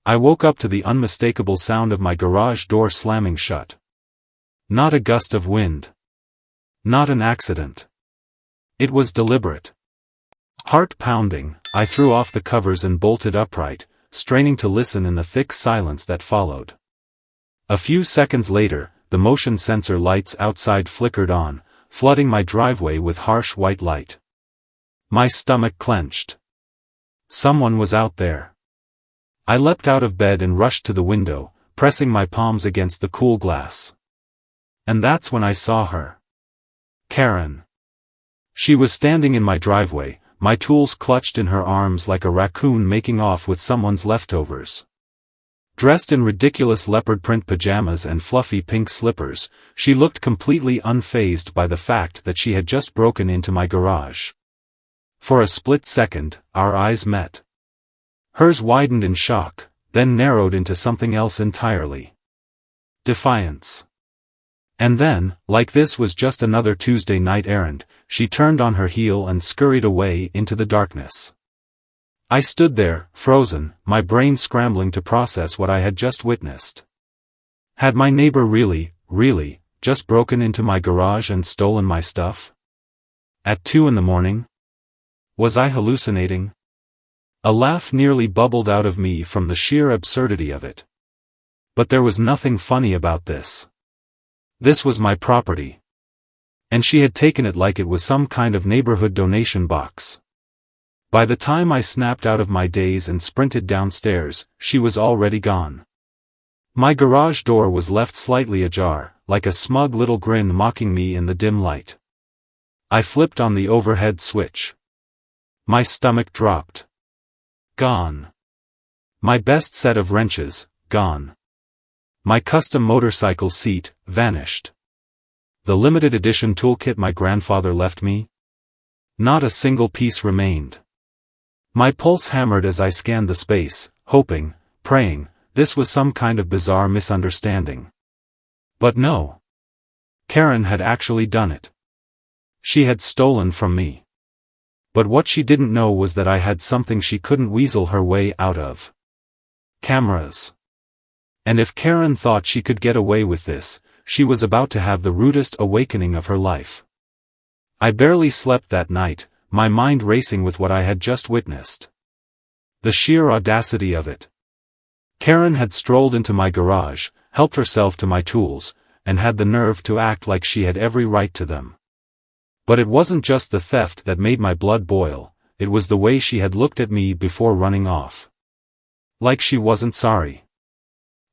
I woke up to the unmistakable sound of my garage door slamming shut. Not a gust of wind. Not an accident. It was deliberate. Heart pounding, I threw off the covers and bolted upright, straining to listen in the thick silence that followed. A few seconds later, the motion sensor lights outside flickered on, flooding my driveway with harsh white light. My stomach clenched. Someone was out there. I leapt out of bed and rushed to the window, pressing my palms against the cool glass. And that's when I saw her. Karen. She was standing in my driveway, my tools clutched in her arms like a raccoon making off with someone's leftovers. Dressed in ridiculous leopard print pajamas and fluffy pink slippers, she looked completely unfazed by the fact that she had just broken into my garage. For a split second, our eyes met. Hers widened in shock, then narrowed into something else entirely. Defiance. And then, like this was just another Tuesday night errand, she turned on her heel and scurried away into the darkness. I stood there, frozen, my brain scrambling to process what I had just witnessed. Had my neighbor really, just broken into my garage and stolen my stuff? At 2 a.m? Was I hallucinating? A laugh nearly bubbled out of me from the sheer absurdity of it. But there was nothing funny about this. This was my property. And she had taken it like it was some kind of neighborhood donation box. By the time I snapped out of my daze and sprinted downstairs, she was already gone. My garage door was left slightly ajar, like a smug little grin mocking me in the dim light. I flipped on the overhead switch. My stomach dropped. Gone. My best set of wrenches, gone. My custom motorcycle seat, vanished. The limited edition toolkit my grandfather left me? Not a single piece remained. My pulse hammered as I scanned the space, hoping, praying, this was some kind of bizarre misunderstanding. But no. Karen had actually done it. She had stolen from me. But what she didn't know was that I had something she couldn't weasel her way out of. Cameras. And if Karen thought she could get away with this, she was about to have the rudest awakening of her life. I barely slept that night, my mind racing with what I had just witnessed. The sheer audacity of it. Karen had strolled into my garage, helped herself to my tools, and had the nerve to act like she had every right to them. But it wasn't just the theft that made my blood boil, it was the way she had looked at me before running off. Like she wasn't sorry.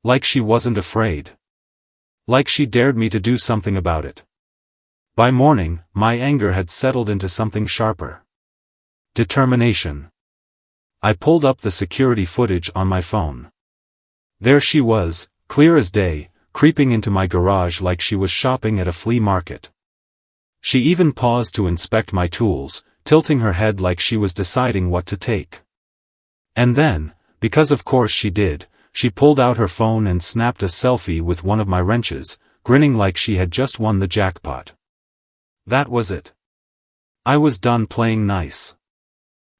Like she wasn't afraid. Like she dared me to do something about it. By morning, my anger had settled into something sharper. Determination. I pulled up the security footage on my phone. There she was, clear as day, creeping into my garage like she was shopping at a flea market. She even paused to inspect my tools, tilting her head like she was deciding what to take. And then, because of course she did, she pulled out her phone and snapped a selfie with one of my wrenches, grinning like she had just won the jackpot. That was it. I was done playing nice.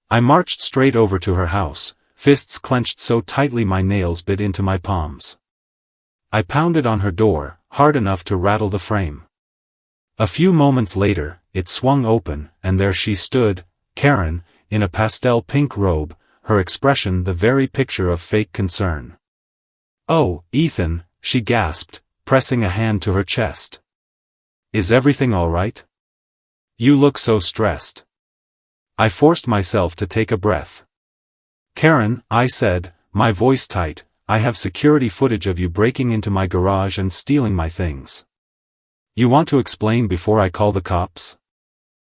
I marched straight over to her house, fists clenched so tightly my nails bit into my palms. I pounded on her door, hard enough to rattle the frame. A few moments later, it swung open, and there she stood, Karen, in a pastel pink robe, her expression the very picture of fake concern. "Oh, Ethan," she gasped, pressing a hand to her chest. "Is everything all right? You look so stressed." I forced myself to take a breath. "Karen," I said, my voice tight, "I have security footage of you breaking into my garage and stealing my things. You want to explain before I call the cops?"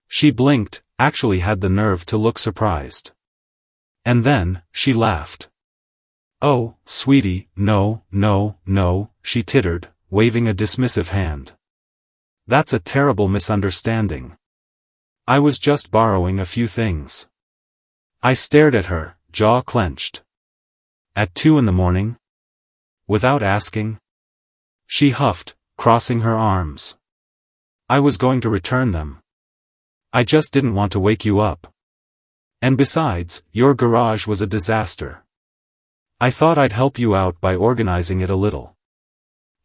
She blinked, actually had the nerve to look surprised. And then, she laughed. "Oh, sweetie, no, she tittered, waving a dismissive hand. "That's a terrible misunderstanding. I was just borrowing a few things." I stared at her, jaw clenched. "At 2 a.m? Without asking?" She huffed, crossing her arms. "I was going to return them. I just didn't want to wake you up. And besides, your garage was a disaster." I thought I'd help you out by organizing it a little.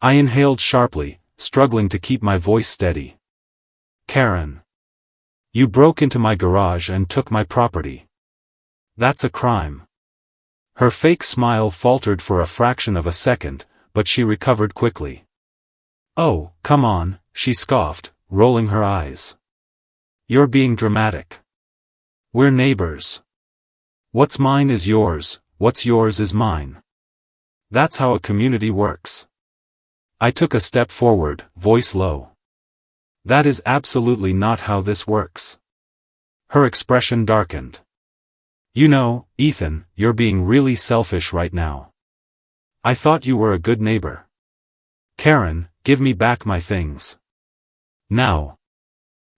I inhaled sharply, struggling to keep my voice steady. Karen. You broke into my garage and took my property. That's a crime. Her fake smile faltered for a fraction of a second, but she recovered quickly. Oh, come on, she scoffed, rolling her eyes. You're being dramatic. We're neighbors. What's mine is yours, what's yours is mine. That's how a community works. I took a step forward, voice low. That is absolutely not how this works. Her expression darkened. You know, Ethan, you're being really selfish right now. I thought you were a good neighbor. Karen, give me back my things. Now.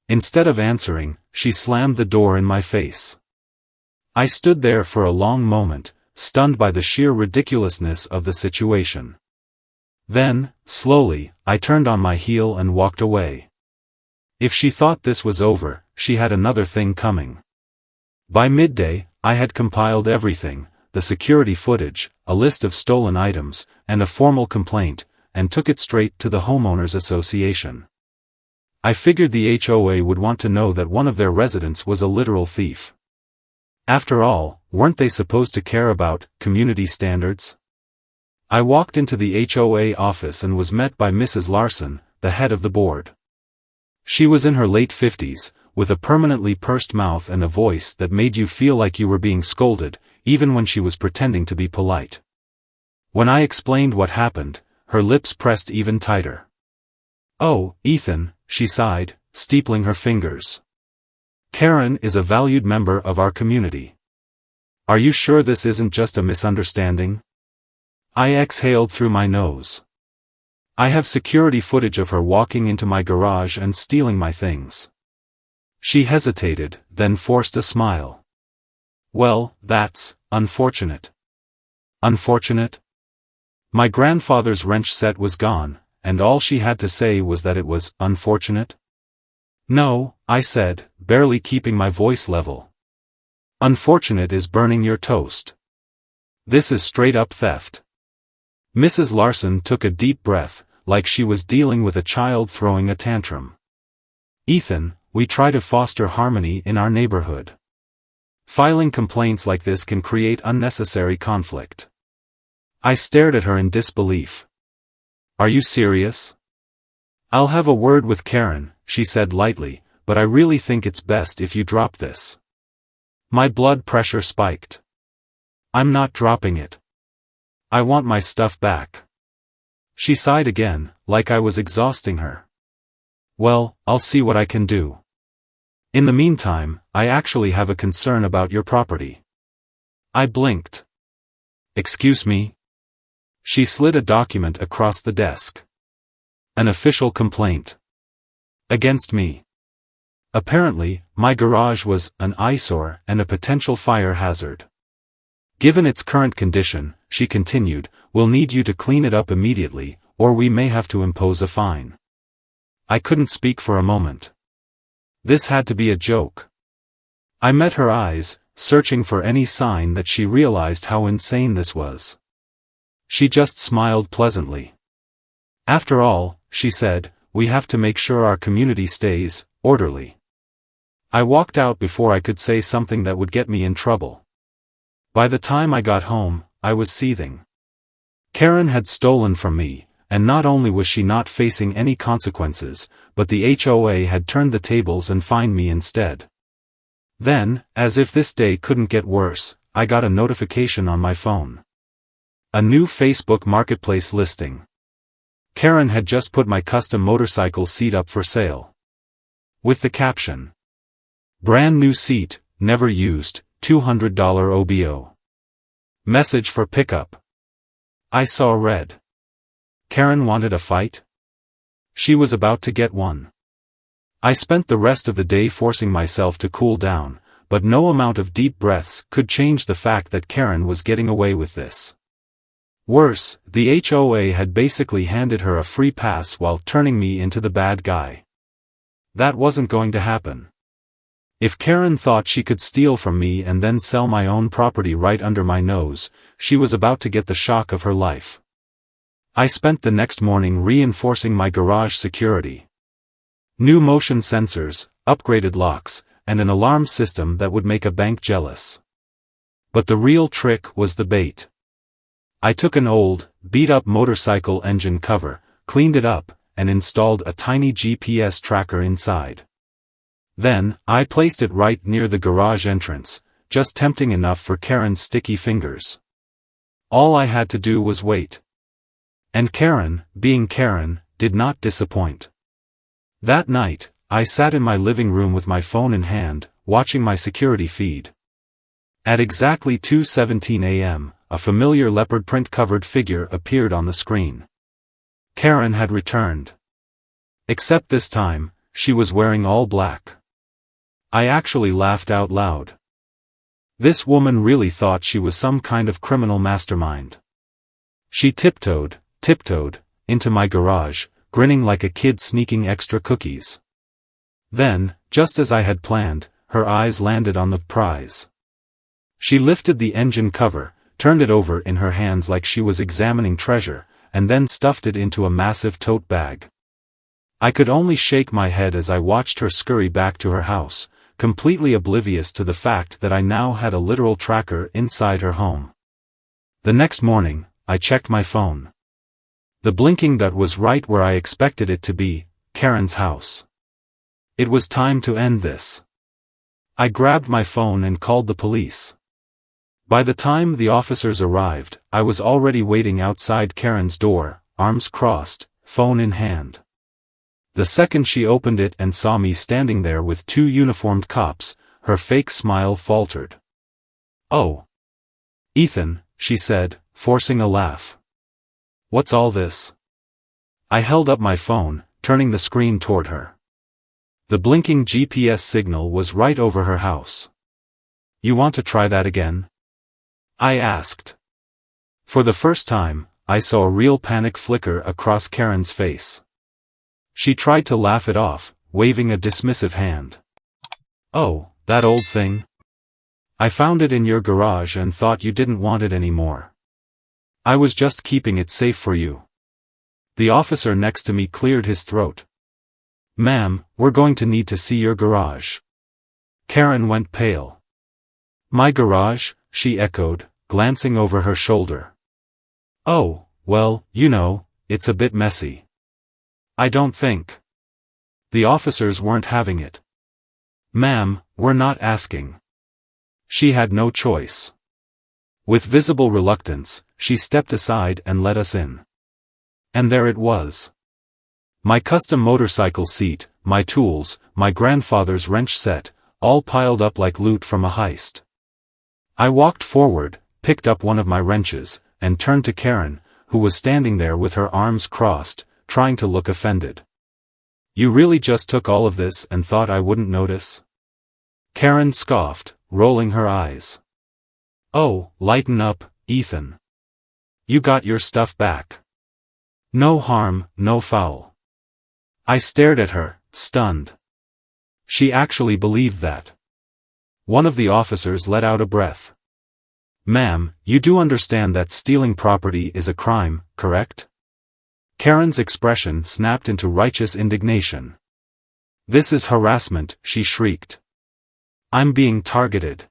Instead of answering, she slammed the door in my face. I stood there for a long moment, stunned by the sheer ridiculousness of the situation. Then, slowly, I turned on my heel and walked away. If she thought this was over, she had another thing coming. By midday, I had compiled everything, the security footage, a list of stolen items, and a formal complaint, and took it straight to the homeowners association. I figured the HOA would want to know that one of their residents was a literal thief. After all, weren't they supposed to care about community standards? I walked into the HOA office and was met by Mrs. Larson, the head of the board. She was in her late 50s, with a permanently pursed mouth and a voice that made you feel like you were being scolded, even when she was pretending to be polite. When I explained what happened, her lips pressed even tighter. Oh, Ethan, she sighed, steepling her fingers. Karen is a valued member of our community. Are you sure this isn't just a misunderstanding? I exhaled through my nose. I have security footage of her walking into my garage and stealing my things. She hesitated, then forced a smile. Well, that's unfortunate. Unfortunate? My grandfather's wrench set was gone, and all she had to say was that it was unfortunate? No, I said, barely keeping my voice level. Unfortunate is burning your toast. This is straight-up theft. Mrs. Larson took a deep breath, like she was dealing with a child throwing a tantrum. Ethan, we try to foster harmony in our neighborhood. Filing complaints like this can create unnecessary conflict. I stared at her in disbelief. Are you serious? I'll have a word with Karen, she said lightly, but I really think it's best if you drop this. My blood pressure spiked. I'm not dropping it. I want my stuff back. She sighed again, like I was exhausting her. Well, I'll see what I can do. In the meantime, I actually have a concern about your property. I blinked. Excuse me? She slid a document across the desk. An official complaint. Against me. Apparently, my garage was an eyesore and a potential fire hazard. Given its current condition, she continued, we'll need you to clean it up immediately, or we may have to impose a fine. I couldn't speak for a moment. This had to be a joke. I met her eyes, searching for any sign that she realized how insane this was. She just smiled pleasantly. After all, she said, we have to make sure our community stays orderly. I walked out before I could say something that would get me in trouble. By the time I got home, I was seething. Karen had stolen from me, and not only was she not facing any consequences, but the HOA had turned the tables and fined me instead. Then, as if this day couldn't get worse, I got a notification on my phone. A new Facebook Marketplace listing. Karen had just put my custom motorcycle seat up for sale. With the caption, brand new seat, never used, $200 OBO. Message for pickup. I saw red. Karen wanted a fight? She was about to get one. I spent the rest of the day forcing myself to cool down, but no amount of deep breaths could change the fact that Karen was getting away with this. Worse, the HOA had basically handed her a free pass while turning me into the bad guy. That wasn't going to happen. If Karen thought she could steal from me and then sell my own property right under my nose, she was about to get the shock of her life. I spent the next morning reinforcing my garage security. New motion sensors, upgraded locks, and an alarm system that would make a bank jealous. But the real trick was the bait. I took an old, beat-up motorcycle engine cover, cleaned it up, and installed a tiny GPS tracker inside. Then, I placed it right near the garage entrance, just tempting enough for Karen's sticky fingers. All I had to do was wait. And Karen, being Karen, did not disappoint. That night, I sat in my living room with my phone in hand, watching my security feed. At exactly 2:17 a.m., a familiar leopard print-covered figure appeared on the screen. Karen had returned. Except this time, she was wearing all black. I actually laughed out loud. This woman really thought she was some kind of criminal mastermind. She tiptoed, into my garage, grinning like a kid sneaking extra cookies. Then, just as I had planned, her eyes landed on the prize. She lifted the engine cover, turned it over in her hands like she was examining treasure, and then stuffed it into a massive tote bag. I could only shake my head as I watched her scurry back to her house, completely oblivious to the fact that I now had a literal tracker inside her home. The next morning, I checked my phone. The blinking dot was right where I expected it to be, Karen's house. It was time to end this. I grabbed my phone and called the police. By the time the officers arrived, I was already waiting outside Karen's door, arms crossed, phone in hand. The second she opened it and saw me standing there with two uniformed cops, her fake smile faltered. "Oh. Ethan," she said, forcing a laugh. "What's all this?" I held up my phone, turning the screen toward her. The blinking GPS signal was right over her house. "You want to try that again?" I asked. For the first time, I saw a real panic flicker across Karen's face. She tried to laugh it off, waving a dismissive hand. "Oh, that old thing? I found it in your garage and thought you didn't want it anymore. I was just keeping it safe for you." The officer next to me cleared his throat. "Ma'am, we're going to need to see your garage." Karen went pale. "My garage?" she echoed, glancing over her shoulder. "Oh, well, you know, it's a bit messy." "I don't think." The officers weren't having it. "Ma'am, we're not asking." She had no choice. With visible reluctance, she stepped aside and let us in. And there it was. My custom motorcycle seat, my tools, my grandfather's wrench set, all piled up like loot from a heist. I walked forward, picked up one of my wrenches, and turned to Karen, who was standing there with her arms crossed, trying to look offended. "You really just took all of this and thought I wouldn't notice?" Karen scoffed, rolling her eyes. "Oh, lighten up, Ethan. You got your stuff back. No harm, no foul." I stared at her, stunned. She actually believed that. One of the officers let out a breath. "Ma'am, you do understand that stealing property is a crime, correct?" Karen's expression snapped into righteous indignation. "This is harassment," she shrieked. "I'm being targeted.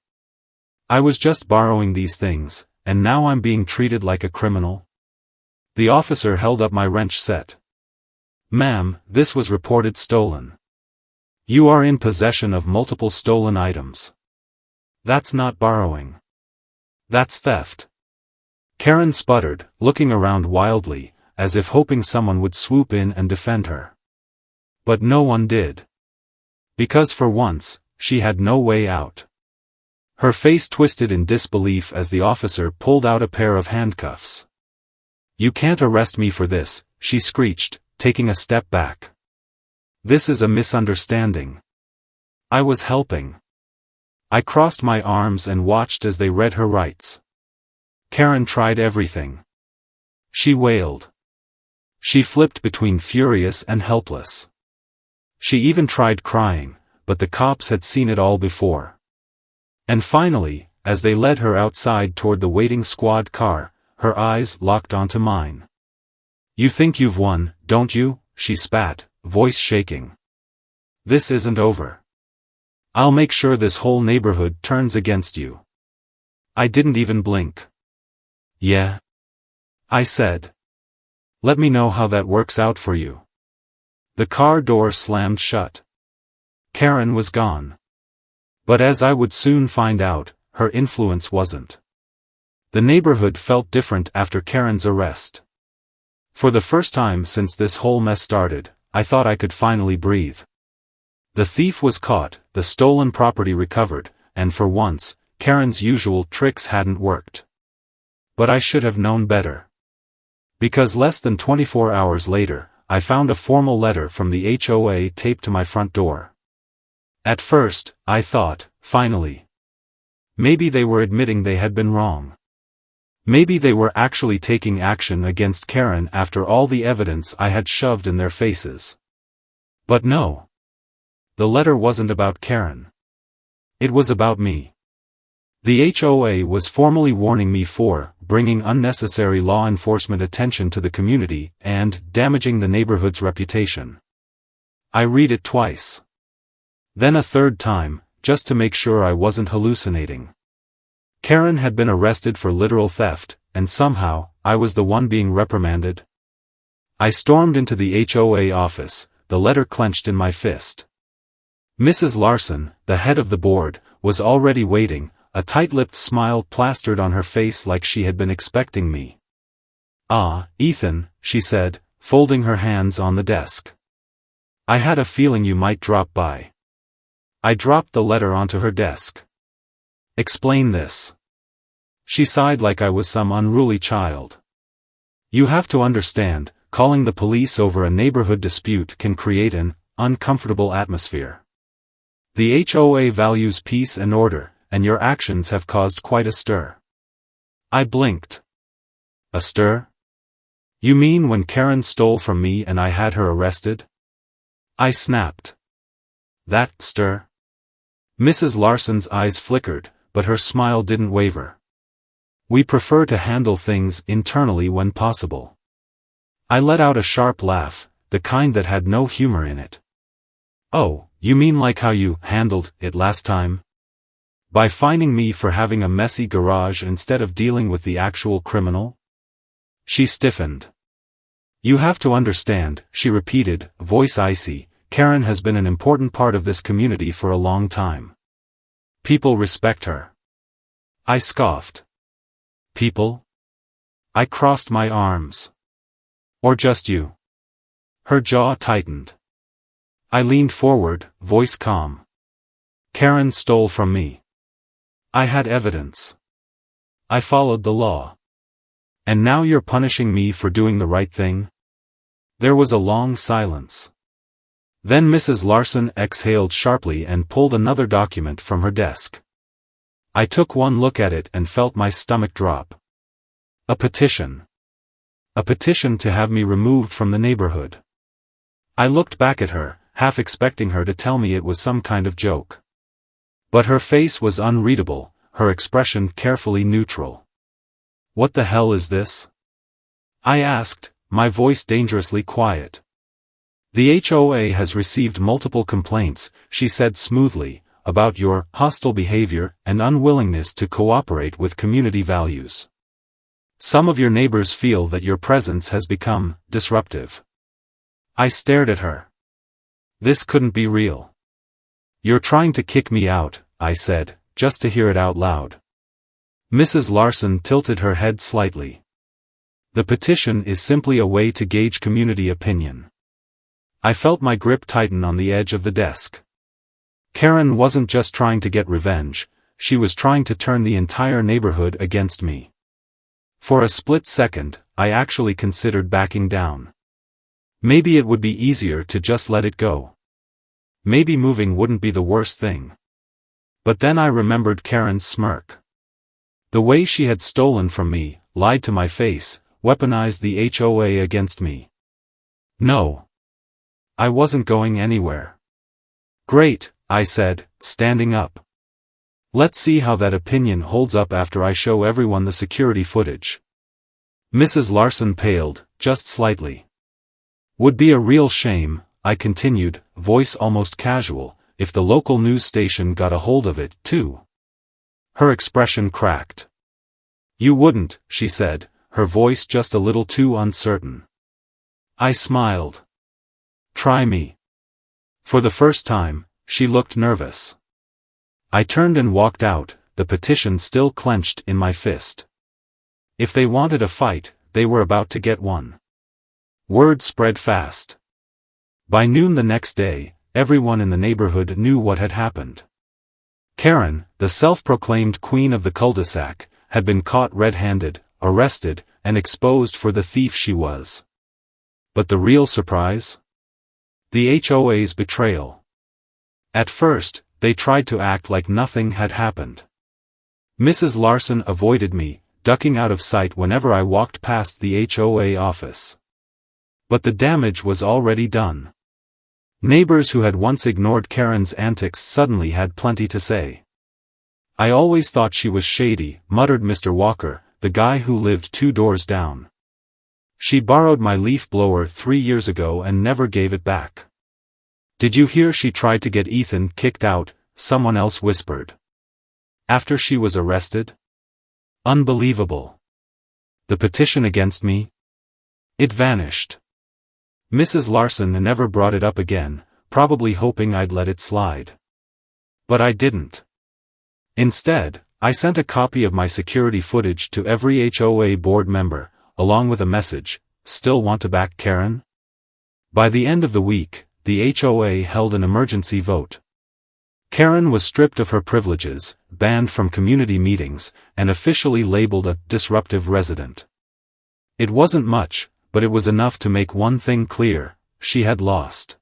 I was just borrowing these things, and now I'm being treated like a criminal?" The officer held up my wrench set. "Ma'am, this was reported stolen. You are in possession of multiple stolen items. That's not borrowing. That's theft." Karen sputtered, looking around wildly, as if hoping someone would swoop in and defend her. But no one did. Because for once, she had no way out. Her face twisted in disbelief as the officer pulled out a pair of handcuffs. "You can't arrest me for this," she screeched, taking a step back. "This is a misunderstanding. I was helping." I crossed my arms and watched as they read her rights. Karen tried everything. She wailed. She flipped between furious and helpless. She even tried crying, but the cops had seen it all before. And finally, as they led her outside toward the waiting squad car, her eyes locked onto mine. "You think you've won, don't you?" she spat, voice shaking. "This isn't over. I'll make sure this whole neighborhood turns against you." I didn't even blink. "Yeah?" I said. "Let me know how that works out for you." The car door slammed shut. Karen was gone. But as I would soon find out, her influence wasn't. The neighborhood felt different after Karen's arrest. For the first time since this whole mess started, I thought I could finally breathe. The thief was caught, the stolen property recovered, and for once, Karen's usual tricks hadn't worked. But I should have known better. Because less than 24 hours later, I found a formal letter from the HOA taped to my front door. At first, I thought, finally. Maybe they were admitting they had been wrong. Maybe they were actually taking action against Karen after all the evidence I had shoved in their faces. But no. The letter wasn't about Karen. It was about me. The HOA was formally warning me for bringing unnecessary law enforcement attention to the community and damaging the neighborhood's reputation. I read it twice. Then a third time, just to make sure I wasn't hallucinating. Karen had been arrested for literal theft, and somehow, I was the one being reprimanded. I stormed into the HOA office, the letter clenched in my fist. Mrs. Larson, the head of the board, was already waiting, a tight-lipped smile plastered on her face like she had been expecting me. "Ah, Ethan," she said, folding her hands on the desk. "I had a feeling you might drop by." I dropped the letter onto her desk. "Explain this." She sighed like I was some unruly child. "You have to understand, calling the police over a neighborhood dispute can create an uncomfortable atmosphere. The HOA values peace and order, and your actions have caused quite a stir." I blinked. "A stir? You mean when Karen stole from me and I had her arrested?" I snapped. "That stir?" Mrs. Larson's eyes flickered, but her smile didn't waver. "We prefer to handle things internally when possible." I let out a sharp laugh, the kind that had no humor in it. "Oh, you mean like how you handled it last time? By fining me for having a messy garage instead of dealing with the actual criminal?" She stiffened. "You have to understand," she repeated, voice icy, "Karen has been an important part of this community for a long time. People respect her." I scoffed. "People?" I crossed my arms. "Or just you?" Her jaw tightened. I leaned forward, voice calm. "Karen stole from me. I had evidence. I followed the law. And now you're punishing me for doing the right thing?" There was a long silence. Then Mrs. Larson exhaled sharply and pulled another document from her desk. I took one look at it and felt my stomach drop. A petition. A petition to have me removed from the neighborhood. I looked back at her, half expecting her to tell me it was some kind of joke. But her face was unreadable, her expression carefully neutral. "What the hell is this?" I asked, my voice dangerously quiet. "The HOA has received multiple complaints," she said smoothly, "about your hostile behavior and unwillingness to cooperate with community values. Some of your neighbors feel that your presence has become disruptive." I stared at her. This couldn't be real. "You're trying to kick me out," I said, just to hear it out loud. Mrs. Larson tilted her head slightly. "The petition is simply a way to gauge community opinion." I felt my grip tighten on the edge of the desk. Karen wasn't just trying to get revenge, she was trying to turn the entire neighborhood against me. For a split second, I actually considered backing down. Maybe it would be easier to just let it go. Maybe moving wouldn't be the worst thing. But then I remembered Karen's smirk. The way she had stolen from me, lied to my face, weaponized the HOA against me. No. I wasn't going anywhere. "Great," I said, standing up. Let's see how that opinion holds up after I show everyone the security footage. Mrs. Larson paled, just slightly. Would be a real shame, I continued, voice almost casual, if the local news station got a hold of it, too. Her expression cracked. You wouldn't, she said, her voice just a little too uncertain. I smiled. Try me. For the first time, she looked nervous. I turned and walked out, the petition still clenched in my fist. If they wanted a fight, they were about to get one. Word spread fast. By noon the next day, everyone in the neighborhood knew what had happened. Karen, the self-proclaimed queen of the cul-de-sac, had been caught red-handed, arrested, and exposed for the thief she was. But the real surprise? The HOA's betrayal. At first, they tried to act like nothing had happened. Mrs. Larson avoided me, ducking out of sight whenever I walked past the HOA office. But the damage was already done. Neighbors who had once ignored Karen's antics suddenly had plenty to say. I always thought she was shady, muttered Mr. Walker, the guy who lived 2 doors down. She borrowed my leaf blower 3 years ago and never gave it back. Did you hear she tried to get Ethan kicked out? Someone else whispered. After she was arrested? Unbelievable. The petition against me? It vanished. Mrs. Larson never brought it up again, probably hoping I'd let it slide. But I didn't. Instead, I sent a copy of my security footage to every HOA board member, along with a message, still want to back Karen? By the end of the week, the HOA held an emergency vote. Karen was stripped of her privileges, banned from community meetings, and officially labeled a disruptive resident. It wasn't much, but it was enough to make one thing clear: she had lost.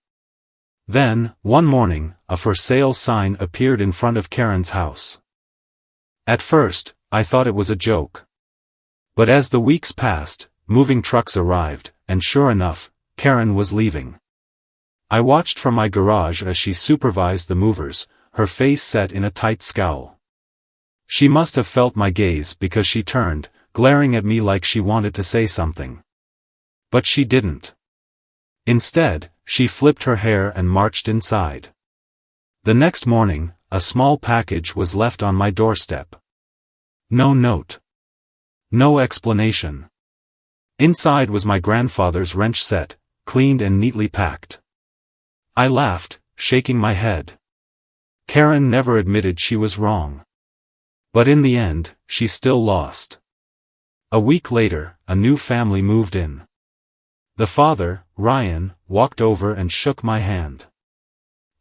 Then, one morning, a for sale sign appeared in front of Karen's house. At first, I thought it was a joke. But as the weeks passed, moving trucks arrived, and sure enough, Karen was leaving. I watched from my garage as she supervised the movers, her face set in a tight scowl. She must have felt my gaze because she turned, glaring at me like she wanted to say something. But she didn't. Instead, she flipped her hair and marched inside. The next morning, a small package was left on my doorstep. No note. No explanation. Inside was my grandfather's wrench set, cleaned and neatly packed. I laughed, shaking my head. Karen never admitted she was wrong. But in the end, she still lost. A week later, a new family moved in. The father, Ryan, walked over and shook my hand.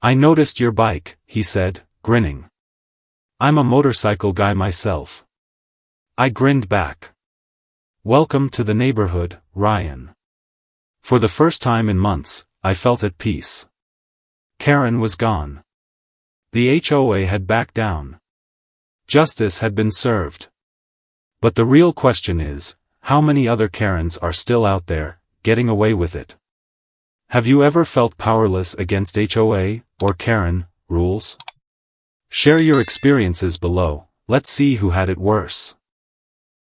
I noticed your bike, he said, grinning. I'm a motorcycle guy myself. I grinned back. Welcome to the neighborhood, Ryan. For the first time in months, I felt at peace. Karen was gone. The HOA had backed down. Justice had been served. But the real question is, how many other Karens are still out there, getting away with it? Have you ever felt powerless against HOA, or Karen, rules? Share your experiences below, let's see who had it worse.